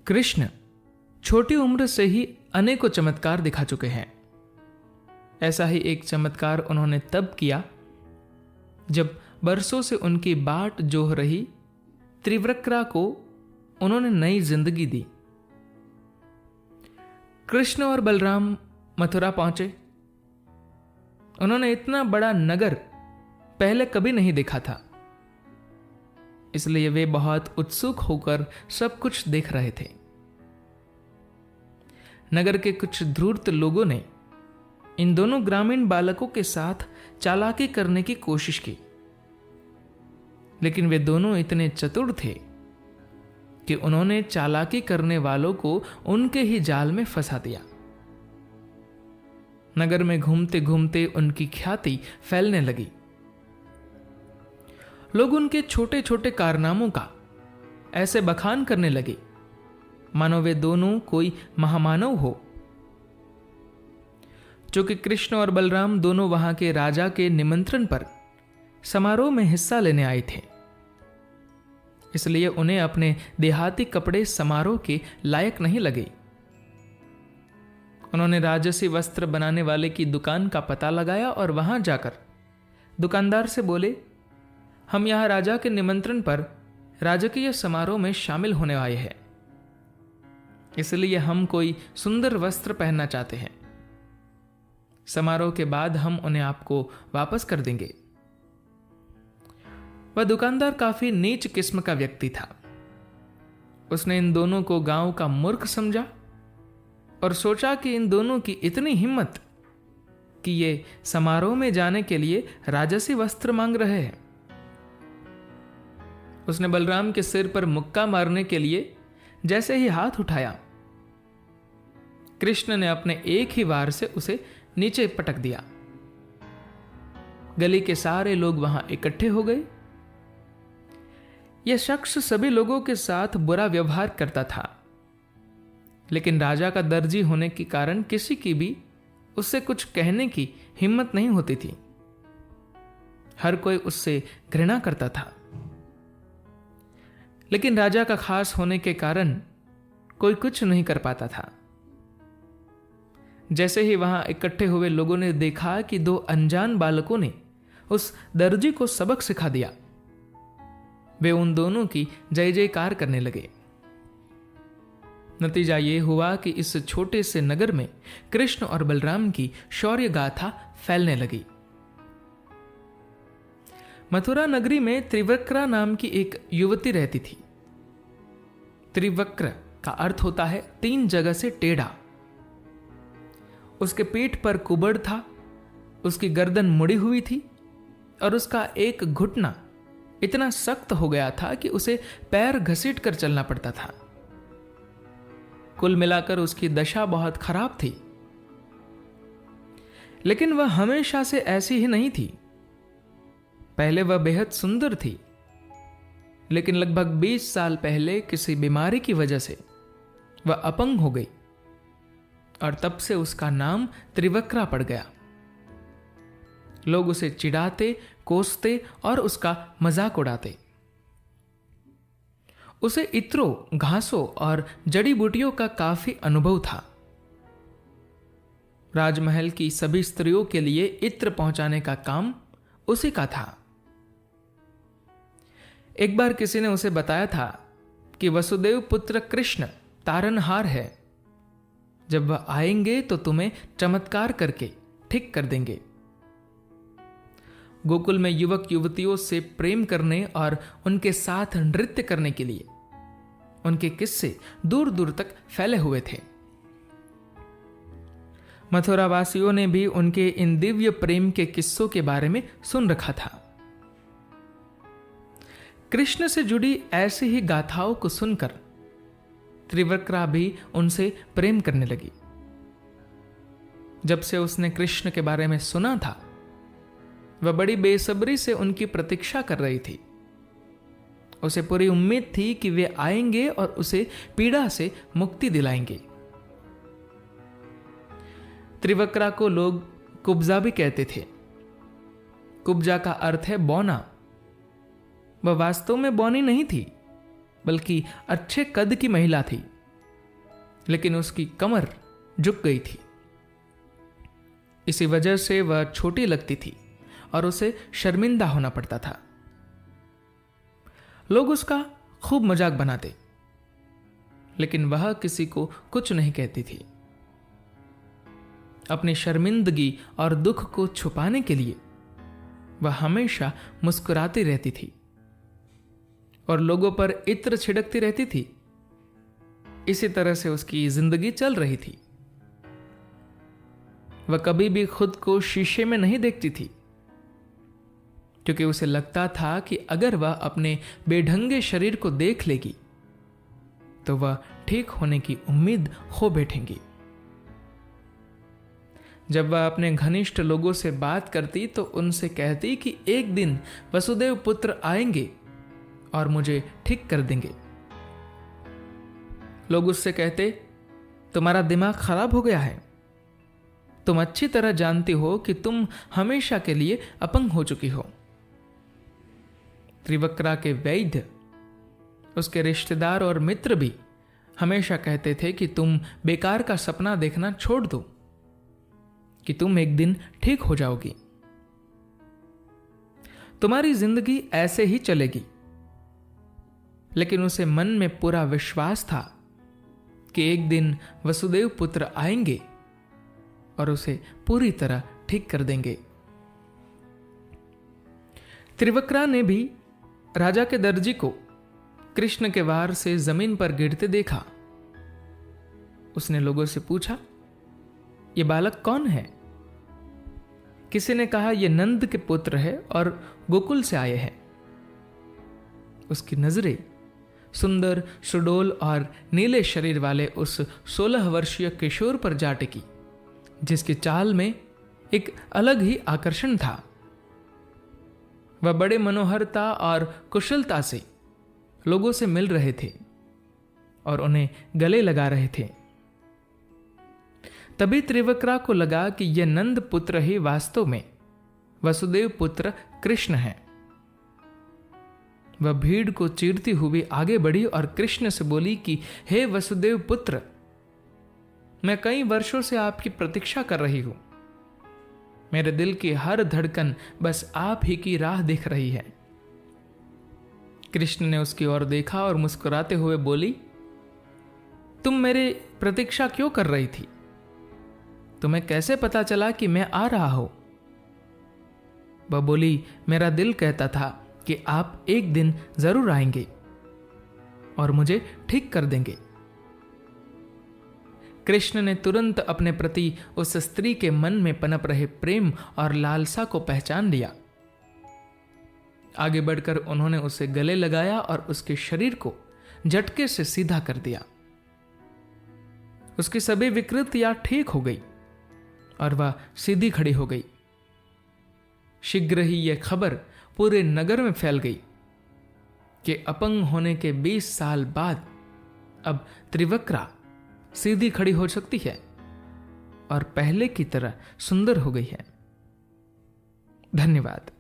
कृष्ण छोटी उम्र से ही अनेकों चमत्कार दिखा चुके हैं। ऐसा ही एक चमत्कार उन्होंने तब किया जब बरसों से उनकी बाट जोह रही त्रिवक्रा को उन्होंने नई जिंदगी दी। कृष्ण और बलराम मथुरा पहुंचे। उन्होंने इतना बड़ा नगर पहले कभी नहीं देखा था, इसलिए वे बहुत उत्सुक होकर सब कुछ देख रहे थे। नगर के कुछ धूर्त लोगों ने इन दोनों ग्रामीण बालकों के साथ चालाकी करने की कोशिश की, लेकिन वे दोनों इतने चतुर थे कि उन्होंने चालाकी करने वालों को उनके ही जाल में फंसा दिया। नगर में घूमते घूमते उनकी ख्याति फैलने लगी। लोग उनके छोटे छोटे कारनामों का ऐसे बखान करने लगे मानो वे दोनों कोई महामानव हो। चूंकि कृष्ण और बलराम दोनों वहां के राजा के निमंत्रण पर समारोह में हिस्सा लेने आए थे, इसलिए उन्हें अपने देहाती कपड़े समारोह के लायक नहीं लगे। उन्होंने राजसी वस्त्र बनाने वाले की दुकान का पता लगाया और वहां जाकर दुकानदार से बोले, हम यहां राजा के निमंत्रण पर राजकीय समारोह में शामिल होने आए हैं, इसलिए हम कोई सुंदर वस्त्र पहनना चाहते हैं। समारोह के बाद हम उन्हें आपको वापस कर देंगे। वह दुकानदार काफी नीच किस्म का व्यक्ति था। उसने इन दोनों को गांव का मूर्ख समझा और सोचा कि इन दोनों की इतनी हिम्मत कि ये समारोह में जाने के लिए राजसी वस्त्र मांग रहे हैं। उसने बलराम के सिर पर मुक्का मारने के लिए जैसे ही हाथ उठाया, कृष्ण ने अपने एक ही वार से उसे नीचे पटक दिया। गली के सारे लोग वहां इकट्ठे हो गए। यह शख्स सभी लोगों के साथ बुरा व्यवहार करता था, लेकिन राजा का दर्जी होने के कारण किसी की भी उससे कुछ कहने की हिम्मत नहीं होती थी। हर कोई उससे घृणा करता था, लेकिन राजा का खास होने के कारण कोई कुछ नहीं कर पाता था। जैसे ही वहां इकट्ठे हुए लोगों ने देखा कि दो अनजान बालकों ने उस दर्जी को सबक सिखा दिया, वे उन दोनों की जय जयकार करने लगे। नतीजा यह हुआ कि इस छोटे से नगर में कृष्ण और बलराम की शौर्य गाथा फैलने लगी। मथुरा नगरी में त्रिवक्रा नाम की एक युवती रहती थी। त्रिवक्र का अर्थ होता है 3 जगह से टेढ़ा। उसके पीठ पर कुबड़ था, उसकी गर्दन मुड़ी हुई थी और उसका एक घुटना इतना सख्त हो गया था कि उसे पैर घसीट कर चलना पड़ता था। कुल मिलाकर उसकी दशा बहुत खराब थी। लेकिन वह हमेशा से ऐसी ही नहीं थी। पहले वह बेहद सुंदर थी, लेकिन लगभग 20 साल पहले किसी बीमारी की वजह से वह अपंग हो गई और तब से उसका नाम त्रिवक्रा पड़ गया। लोग उसे चिढ़ाते, कोसते और उसका मजाक उड़ाते। उसे इत्रों, घासों और जड़ी बूटियों का काफी अनुभव था। राजमहल की सभी स्त्रियों के लिए इत्र पहुंचाने का काम उसी का था। एक बार किसी ने उसे बताया था कि वसुदेव पुत्र कृष्ण तारनहार है। जब वह आएंगे तो तुम्हें चमत्कार करके ठीक कर देंगे। गोकुल में युवक युवतियों से प्रेम करने और उनके साथ नृत्य करने के लिए उनके किस्से दूर दूर तक फैले हुए थे। मथुरा वासियों ने भी उनके इन दिव्य प्रेम के किस्सों के बारे में सुन रखा था। कृष्ण से जुड़ी ऐसी ही गाथाओं को सुनकर त्रिवक्रा भी उनसे प्रेम करने लगी। जब से उसने कृष्ण के बारे में सुना था, वह बड़ी बेसब्री से उनकी प्रतीक्षा कर रही थी। उसे पूरी उम्मीद थी कि वे आएंगे और उसे पीड़ा से मुक्ति दिलाएंगे। त्रिवक्रा को लोग कुब्जा भी कहते थे। कुब्जा का अर्थ है बौना। वह वास्तव में बौनी नहीं थी, बल्कि अच्छे कद की महिला थी लेकिन उसकी कमर झुक गई थी। इसी वजह से वह छोटी लगती थी और उसे शर्मिंदा होना पड़ता था। लोग उसका खूब मजाक बनाते, लेकिन वह किसी को कुछ नहीं कहती थी। अपनी शर्मिंदगी और दुख को छुपाने के लिए वह हमेशा मुस्कुराती रहती थी और लोगों पर इत्र छिड़कती रहती थी। इसी तरह से उसकी जिंदगी चल रही थी। वह कभी भी खुद को शीशे में नहीं देखती थी, क्योंकि उसे लगता था कि अगर वह अपने बेढंगे शरीर को देख लेगी तो वह ठीक होने की उम्मीद खो बैठेंगी। जब वह अपने घनिष्ठ लोगों से बात करती तो उनसे कहती कि एक दिन वसुदेव पुत्र आएंगे और मुझे ठीक कर देंगे। लोग उससे कहते, तुम्हारा दिमाग खराब हो गया है। तुम अच्छी तरह जानती हो कि तुम हमेशा के लिए अपंग हो चुकी हो। त्रिवक्रा के वैद्य, उसके रिश्तेदार और मित्र भी हमेशा कहते थे कि तुम बेकार का सपना देखना छोड़ दो, कि तुम एक दिन ठीक हो जाओगी। तुम्हारी जिंदगी ऐसे ही चलेगी। लेकिन उसे मन में पूरा विश्वास था कि एक दिन वसुदेव पुत्र आएंगे और उसे पूरी तरह ठीक कर देंगे। त्रिवक्रा ने भी राजा के दर्जी को कृष्ण के वार से जमीन पर गिरते देखा। उसने लोगों से पूछा, यह बालक कौन है? किसी ने कहा, यह नंद के पुत्र है और गोकुल से आए हैं। उसकी नजरें सुंदर, सुडोल और नीले शरीर वाले उस 16 वर्षीय किशोर पर जा टिकी, जिसकी चाल में एक अलग ही आकर्षण था। वह बड़े मनोहरता और कुशलता से लोगों से मिल रहे थे और उन्हें गले लगा रहे थे। तभी त्रिवक्रा को लगा कि यह नंद पुत्र ही वास्तव में वसुदेव पुत्र कृष्ण है। वह भीड़ को चीरती हुई आगे बढ़ी और कृष्ण से बोली कि हे वसुदेव पुत्र, मैं कई वर्षों से आपकी प्रतीक्षा कर रही हूं। मेरे दिल की हर धड़कन बस आप ही की राह देख रही है। कृष्ण ने उसकी ओर देखा और मुस्कुराते हुए बोली, तुम मेरी प्रतीक्षा क्यों कर रही थी? तुम्हें कैसे पता चला कि मैं आ रहा हूं? वह बोली, मेरा दिल कहता था कि आप एक दिन जरूर आएंगे और मुझे ठीक कर देंगे। कृष्ण ने तुरंत अपने प्रति उस स्त्री के मन में पनप रहे प्रेम और लालसा को पहचान लिया। आगे बढ़कर उन्होंने उसे गले लगाया और उसके शरीर को झटके से सीधा कर दिया। उसकी सभी विकृतियां ठीक हो गई और वह सीधी खड़ी हो गई। शीघ्र ही यह खबर पूरे नगर में फैल गई कि अपंग होने के 20 साल बाद अब त्रिवक्रा सीधी खड़ी हो सकती है और पहले की तरह सुंदर हो गई है। धन्यवाद।